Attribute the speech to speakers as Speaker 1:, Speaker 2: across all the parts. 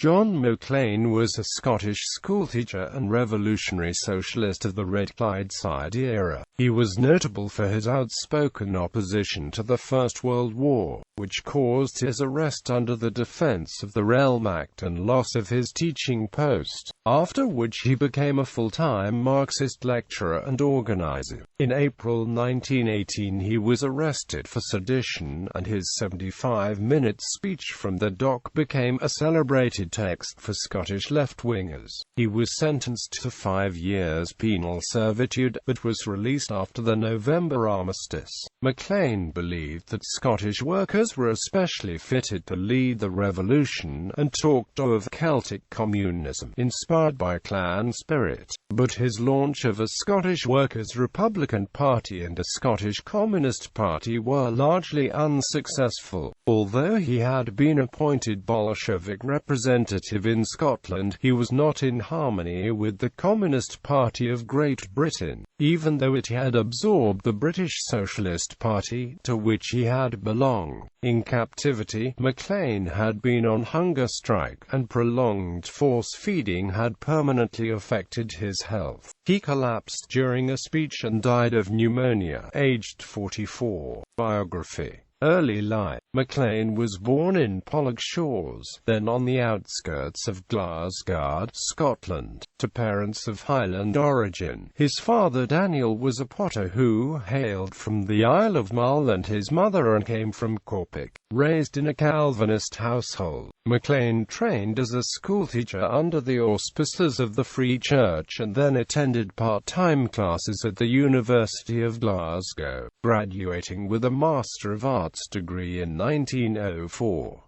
Speaker 1: John Mcclane was a Scottish schoolteacher and revolutionary socialist of the Red Clydeside era. He was notable for his outspoken opposition to the First World War, which caused his arrest under the Defence of the Realm Act and loss of his teaching post, after which he became a full-time Marxist lecturer and organizer. In April 1918 he was arrested for sedition, and his 75-minute speech from the dock became a celebrated text for Scottish left-wingers. He was sentenced to 5 years penal servitude, but was released after the November armistice. Mcclane believed that Scottish workers were especially fitted to lead the revolution, and talked of Celtic communism, inspired by clan spirit. But his launch of a Scottish Workers' Republican Party and a Scottish Communist Party were largely unsuccessful. Although he had been appointed Bolshevik representative in Scotland, he was not in harmony with the Communist Party of Great Britain, even though it had absorbed the British Socialist Party, to which he had belonged. In captivity, Mcclane had been on hunger strike, and prolonged force-feeding had permanently affected his health. He collapsed during a speech and died of pneumonia, aged 44. Biography. Early life. Mcclane was born in Pollokshaws, then on the outskirts of Glasgow, Scotland, to parents of Highland origin. His father Daniel was a potter who hailed from the Isle of Mull, and his mother came from Corpic. Raised in a Calvinist household, Mcclane trained as a schoolteacher under the auspices of the Free Church and then attended part-time classes at the University of Glasgow, graduating with a Master of Arts degree in 1904.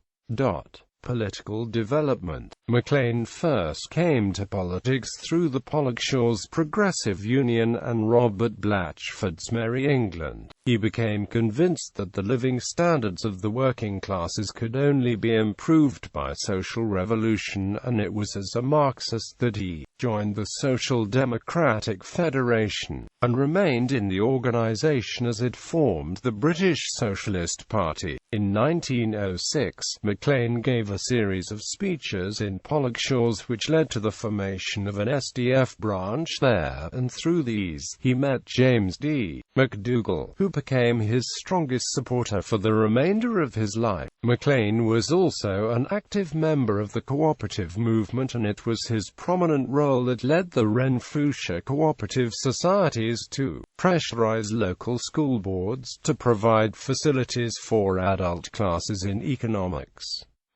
Speaker 1: Political development. Mcclane first came to politics through the Pollokshaws Progressive Union and Robert Blatchford's Merry England. He became convinced that the living standards of the working classes could only be improved by social revolution, and it was as a Marxist that he joined the Social Democratic Federation, and remained in the organisation as it formed the British Socialist Party. In 1906, Mcclane gave a series of speeches in Pollokshaws which led to the formation of an SDF branch there, and through these, he met James D. McDougall, who became his strongest supporter for the remainder of his life. Mcclane was also an active member of the cooperative movement, and it was his prominent role that led the Renfrewshire cooperative societies to pressurize local school boards to provide facilities for adult classes in economics.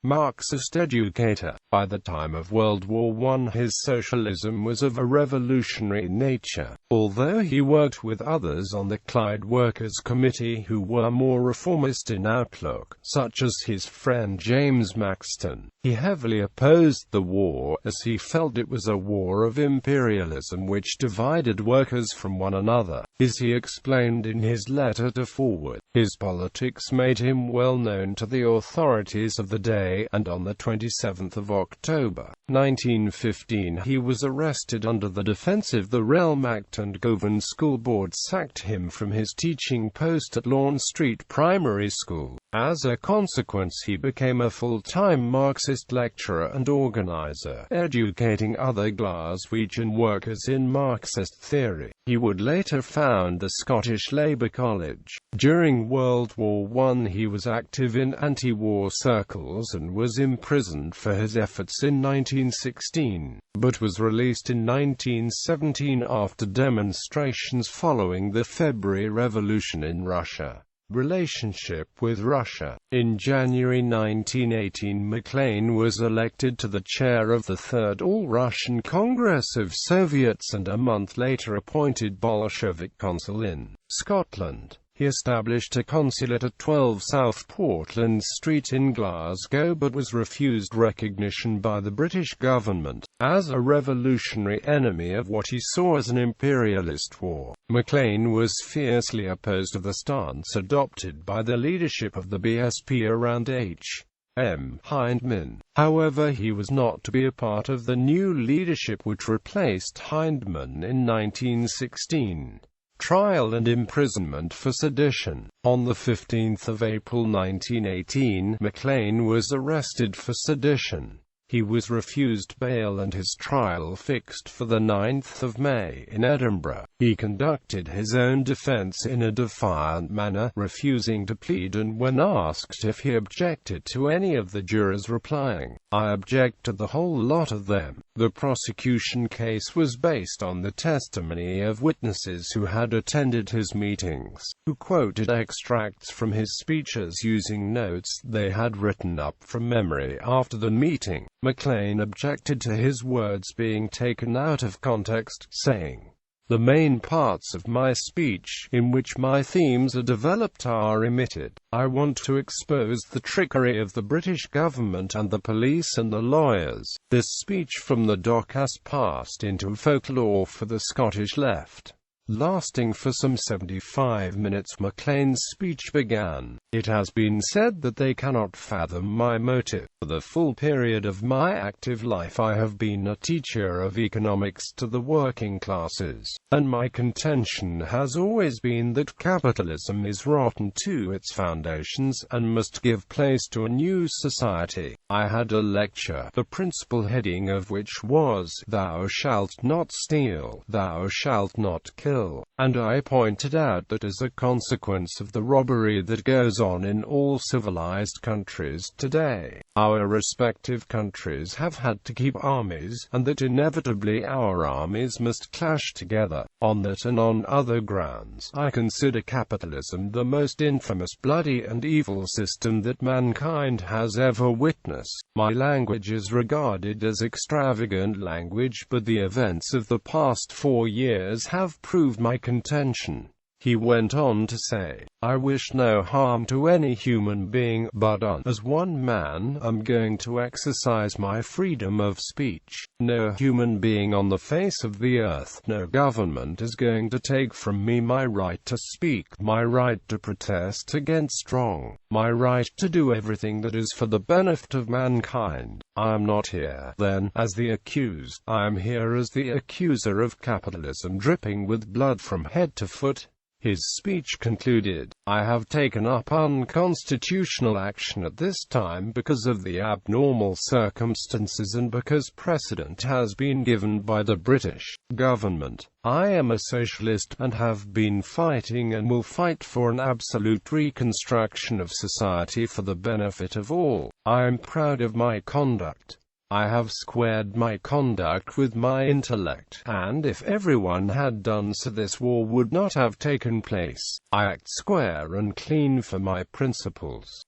Speaker 1: Marxist educator. By the time of World War I, his socialism was of a revolutionary nature, although he worked with others on the Clyde Workers' Committee who were more reformist in outlook, such as his friend James Maclean. He heavily opposed the war, as he felt it was a war of imperialism which divided workers from one another. As he explained in his letter to Forward, his politics made him well known to the authorities of the day, and on the 27th of October, 1915 he was arrested under the Defence of the Realm Act, and Govan School Board sacked him from his teaching post at Lawn Street Primary School. As a consequence, he became a full-time Marxist lecturer and organizer, educating other Glaswegian workers in Marxist theory. He would later found the Scottish Labour College. During World War I, he was active in anti-war circles and was imprisoned for his efforts in 1916, but was released in 1917 after demonstrations following the February Revolution in Russia. Relationship with Russia. In January 1918, Mcclane was elected to the chair of the Third All-Russian Congress of Soviets and a month later appointed Bolshevik consul in Scotland. He established a consulate at 12 South Portland Street in Glasgow, but was refused recognition by the British government, as a revolutionary enemy of what he saw as an imperialist war. Mcclane was fiercely opposed to the stance adopted by the leadership of the BSP around H.M. Hyndman. However, he was not to be a part of the new leadership which replaced Hyndman in 1916. Trial and imprisonment for sedition. On 15 April 1918, Mcclane was arrested for sedition. He was refused bail and his trial fixed for the 9th of May in Edinburgh. He conducted his own defence in a defiant manner, refusing to plead, and when asked if he objected to any of the jurors replying, "I object to the whole lot of them." The prosecution case was based on the testimony of witnesses who had attended his meetings, who quoted extracts from his speeches using notes they had written up from memory after the meeting. Mcclane objected to his words being taken out of context, saying, "The main parts of my speech, in which my themes are developed, are omitted. I want to expose the trickery of the British government and the police and the lawyers." This speech from the dock has passed into folklore for the Scottish left. Lasting for some 75 minutes, Maclean's speech began. "It has been said that they cannot fathom my motive. For the full period of my active life I have been a teacher of economics to the working classes, and my contention has always been that capitalism is rotten to its foundations, and must give place to a new society. I had a lecture, the principal heading of which was, 'Thou shalt not steal, thou shalt not kill,' and I pointed out that as a consequence of the robbery that goes on in all civilized countries today, our respective countries have had to keep armies, and that inevitably our armies must clash together. On that and on other grounds, I consider capitalism the most infamous, bloody and evil system that mankind has ever witnessed. My language is regarded as extravagant language, but the events of the past 4 years have proved my contention." He went on to say, "I wish no harm to any human being, but as one man, I'm going to exercise my freedom of speech. No human being on the face of the earth, no government is going to take from me my right to speak, my right to protest against wrong, my right to do everything that is for the benefit of mankind. I am not here, then, as the accused. I am here as the accuser of capitalism, dripping with blood from head to foot." His speech concluded, "I have taken up unconstitutional action at this time because of the abnormal circumstances and because precedent has been given by the British government. I am a socialist, and have been fighting and will fight for an absolute reconstruction of society for the benefit of all. I am proud of my conduct. I have squared my conduct with my intellect, and if everyone had done so, this war would not have taken place. I act square and clean for my principles. ...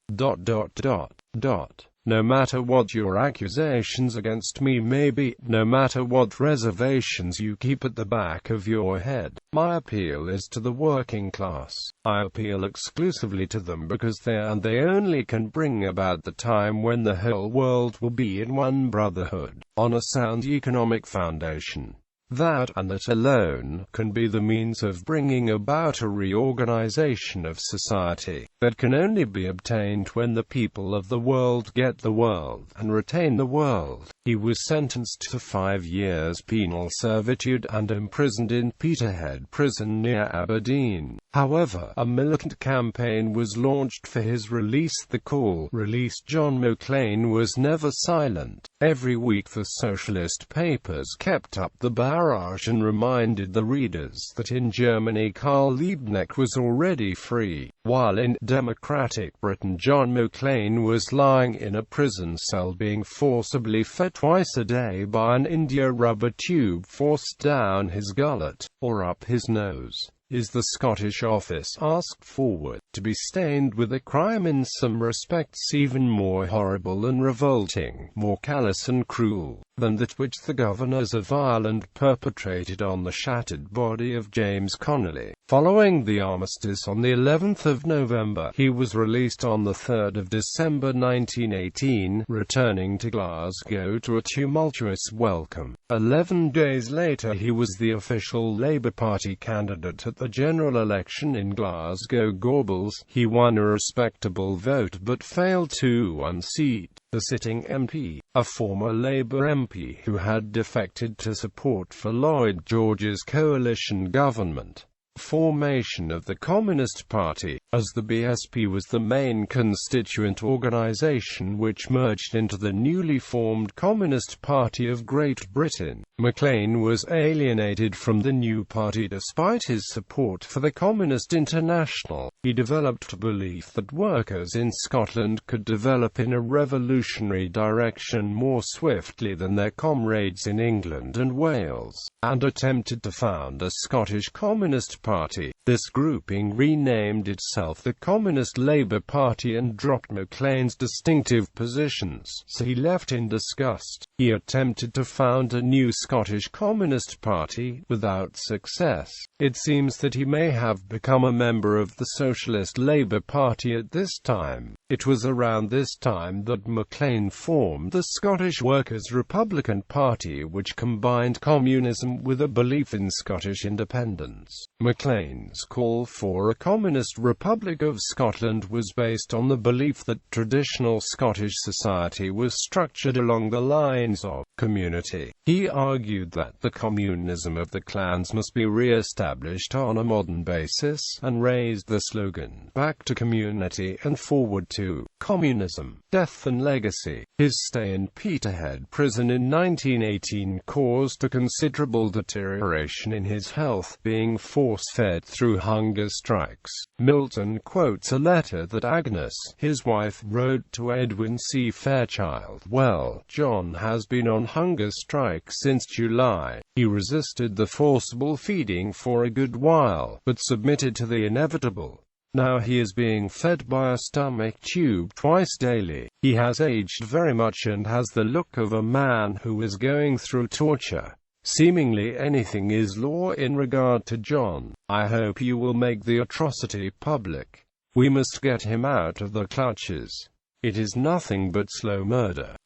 Speaker 1: No matter what your accusations against me may be, no matter what reservations you keep at the back of your head, my appeal is to the working class. I appeal exclusively to them because they only can bring about the time when the whole world will be in one brotherhood, on a sound economic foundation. That, and that alone, can be the means of bringing about a reorganization of society, that can only be obtained when the people of the world get the world, and retain the world." He was sentenced to 5 years penal servitude and imprisoned in Peterhead Prison near Aberdeen. However, a militant campaign was launched for his release. The call, "Release John Mcclane," was never silent. Every week the socialist papers kept up the barrage and reminded the readers that in Germany Karl Liebknecht was already free, while in democratic Britain John Mcclane was lying in a prison cell being forcibly fed twice a day by an India rubber tube forced down his gullet, or up his nose. Is the Scottish office asked forward to be stained with a crime in some respects even more horrible and revolting, more callous and cruel, than that which the governors of Ireland perpetrated on the shattered body of James Connolly? Following the armistice on the 11th of November, he was released on the 3rd of December 1918, returning to Glasgow to a tumultuous welcome. 11 days later he was the official Labour Party candidate at the general election in Glasgow Gorbals. He won a respectable vote but failed to unseat the sitting MP, a former Labour MP who had defected to support for Lloyd George's coalition government. Formation of the Communist Party. as the BSP was the main constituent organisation which merged into the newly formed Communist Party of Great Britain. Mcclane was alienated from the new party despite his support for the Communist International. He developed a belief that workers in Scotland could develop in a revolutionary direction more swiftly than their comrades in England and Wales, and attempted to found a Scottish Communist Party. This grouping renamed itself the Communist Labour Party and dropped Mcclane's distinctive positions, so he left in disgust. He attempted to found a new Scottish Communist Party, without success. It seems that he may have become a member of the Socialist Labour Party at this time. It was around this time that Mcclane formed the Scottish Workers' Republican Party, which combined communism with a belief in Scottish independence. Mcclane's call for a communist Republic of Scotland was based on the belief that traditional Scottish society was structured along the lines of community. He argued that the communism of the clans must be re-established on a modern basis, and raised the slogan, "Back to community and forward to communism." Death and legacy. His stay in Peterhead prison in 1918 caused a considerable deterioration in his health, being force-fed through hunger strikes. Milton quotes a letter that Agnes, his wife, wrote to Edwin C. Fairchild. "Well, John has been on hunger strike since July. He resisted the forcible feeding for a good while, but submitted to the inevitable. Now he is being fed by a stomach tube twice daily. He has aged very much and has the look of a man who is going through torture. Seemingly anything is law in regard to John. I hope you will make the atrocity public. We must get him out of the clutches. It is nothing but slow murder."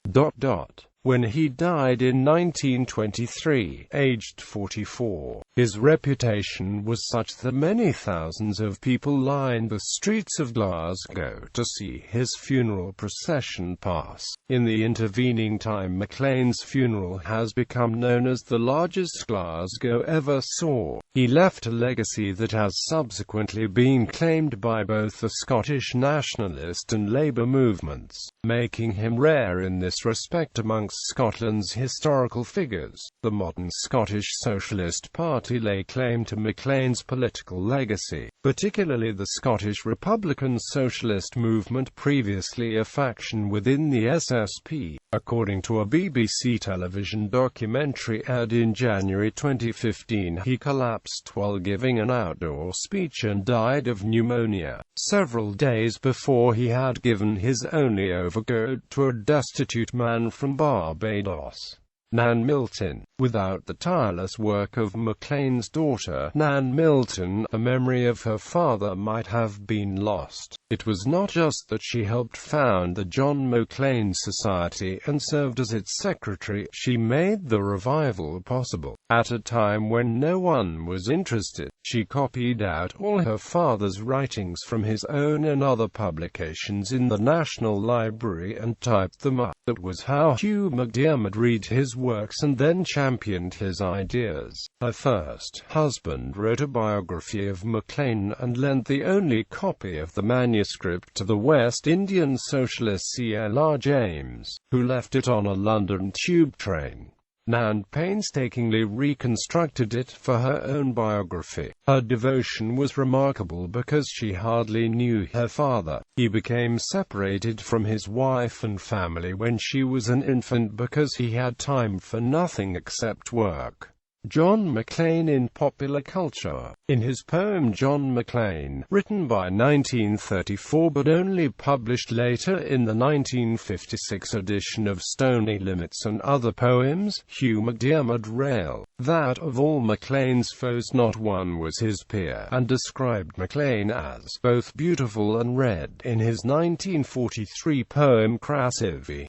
Speaker 1: When he died in 1923, aged 44, his reputation was such that many thousands of people lined the streets of Glasgow to see his funeral procession pass. In the intervening time, Mcclane's funeral has become known as the largest Glasgow ever saw. He left a legacy that has subsequently been claimed by both the Scottish nationalist and Labour movements, making him rare in this respect amongst Scotland's historical figures. The modern Scottish Socialist Party lay claim to Mcclane's political legacy, particularly the Scottish Republican Socialist movement, previously a faction within the SSP. According to a BBC television documentary aired in January 2015, he collapsed while giving an outdoor speech and died of pneumonia, several days before he had given his only overcoat to a destitute man from Barbados. Nan Milton. Without the tireless work of Mcclane's daughter, Nan Milton, the memory of her father might have been lost. It was not just that she helped found the John Mcclane Society and served as its secretary, she made the revival possible. At a time when no one was interested, she copied out all her father's writings from his own and other publications in the National Library and typed them up. That was how Hugh McDiarmid read his works and then championed his ideas. Her first husband wrote a biography of Mcclane and lent the only copy of the manuscript to the West Indian socialist C.L.R. James, who left it on a London tube train. Nan painstakingly reconstructed it for her own biography. Her devotion was remarkable because she hardly knew her father. He became separated from his wife and family when she was an infant because he had time for nothing except work. John Mcclane in popular culture. In his poem John Mcclane, written by 1934 but only published later in the 1956 edition of Stony Limits and Other Poems, Hugh McDiarmid railed that of all Mcclane's foes not one was his peer, and described Mcclane as both beautiful and red. In his 1943 poem Crassivi,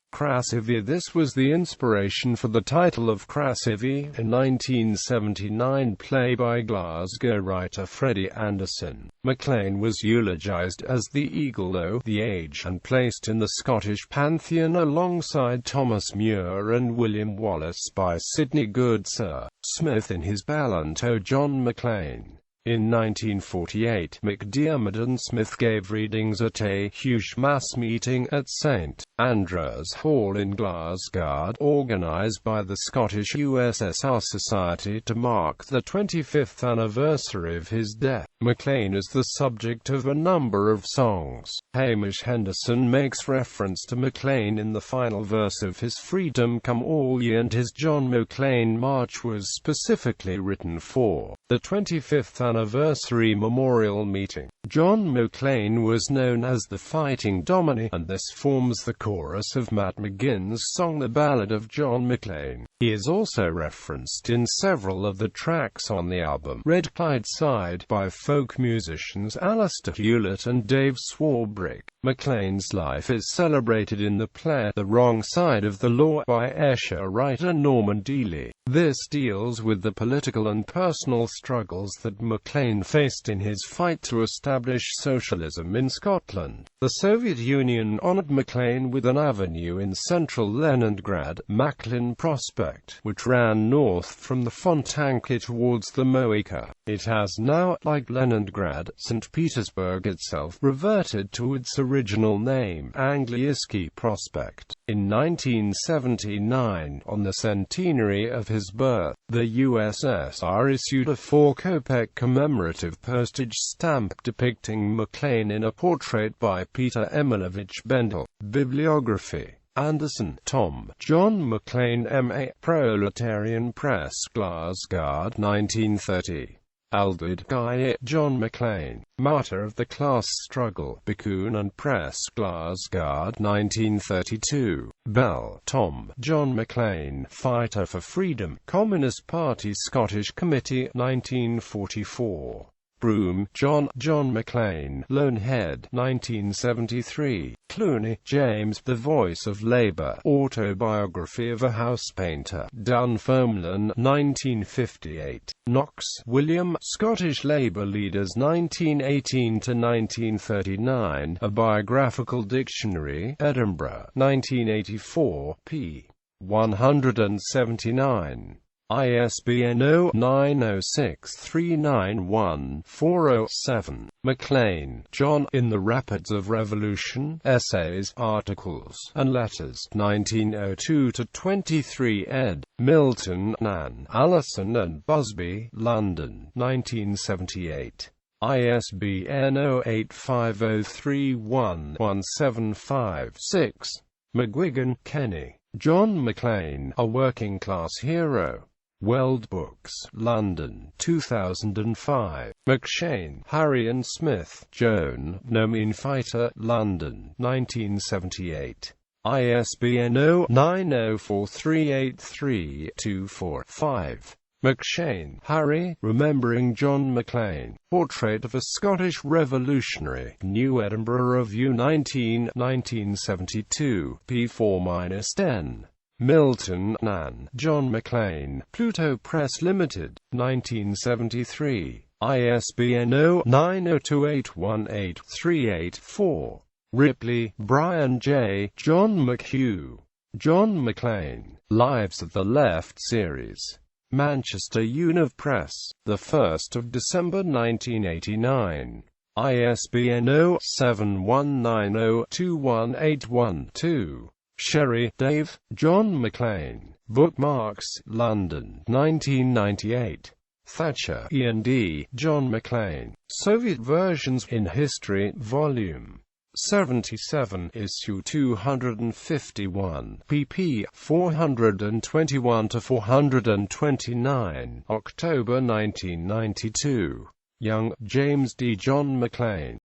Speaker 1: this was the inspiration for the title of Crassivi, a 1979 play by Glasgow writer Freddie Anderson. Mcclane was eulogized as the Eagle o' the Age and placed in the Scottish pantheon alongside Thomas Muir and William Wallace by Sidney Goodsir Smith in his ballad O John Mcclane. In 1948, McDiarmid and Smith gave readings at a huge mass meeting at St. Andrew's Hall in Glasgow, organised by the Scottish USSR Society to mark the 25th anniversary of his death. Mcclane is the subject of a number of songs. Hamish Henderson makes reference to Mcclane in the final verse of his Freedom Come All Ye, and his John Mcclane March was specifically written for the 25th anniversary memorial meeting. John Mcclane was known as the Fighting Dominie, and this forms the chorus of Matt McGinn's song The Ballad of John Mcclane. He is also referenced in several of the tracks on the album Red Clydeside by folk musicians Alistair Hewlett and Dave Swarbrick. Mcclane's life is celebrated in the play The Wrong Side of the Law by Esher writer Norman Deeley. This deals with the political and personal struggles that Mcclane faced in his fight to establish socialism in Scotland. The Soviet Union honoured Mcclane with an avenue in central Leningrad, Maclean Prospect, which ran north from the Fontanka towards the Moika. It has now, like Leningrad, St. Petersburg itself, reverted to its original name, Angliisky Prospect. In 1979, on the centenary of his birth, the USSR issued a 4-kopeck commemorative postage stamp depicting Mcclane in a portrait by Peter Emilovich Bendel. Bibliography. Anderson, Tom. John Mcclane M.A. Proletarian Press, Glasgow, 1930. Aldred Guy, John Mcclane. Martyr of the Class Struggle, Bacon and Press, Glasgow, 1932. Bell, Tom. John Mcclane, Fighter for Freedom, Communist Party Scottish Committee, 1944. Broome, John. John Mcclane, Lonehead, 1973. Clooney, James. The Voice of Labour, Autobiography of a House Painter, Dunfermline, 1958. Knox, William. Scottish Labour Leaders 1918–1939, A Biographical Dictionary, Edinburgh, 1984, p. 179. ISBN 0-906391-407. Mcclane, John. In the Rapids of Revolution, Essays, Articles, and Letters, 1902–23 ed. Milton, Nan, Allison and Busby, London, 1978. ISBN 0850311756. McGuigan, Kenny. John Mcclane, A Working Class Hero. Weld Books, London, 2005. McShane, Harry and Smith, Joan, No Mean Fighter, London, 1978. ISBN 0-904383-245. McShane, Harry, Remembering John Mcclane, Portrait of a Scottish Revolutionary, New Edinburgh Review 1972, p. 4-10. Milton, Nan. John Mcclane, Pluto Press Limited, 1973. ISBN 0-902818-384. Ripley, Brian J. John McHugh. John Mcclane, Lives of the Left Series. Manchester Univ Press, 1st of December 1989. ISBN 0-7190-21812. Sherry, Dave. John Mcclane, Bookmarks, London, 1998. Thatcher, Ian D. John Mcclane, Soviet Versions in History, Volume 77, Issue 251, pp. 421–429, October 1992. Young, James D. John Mcclane.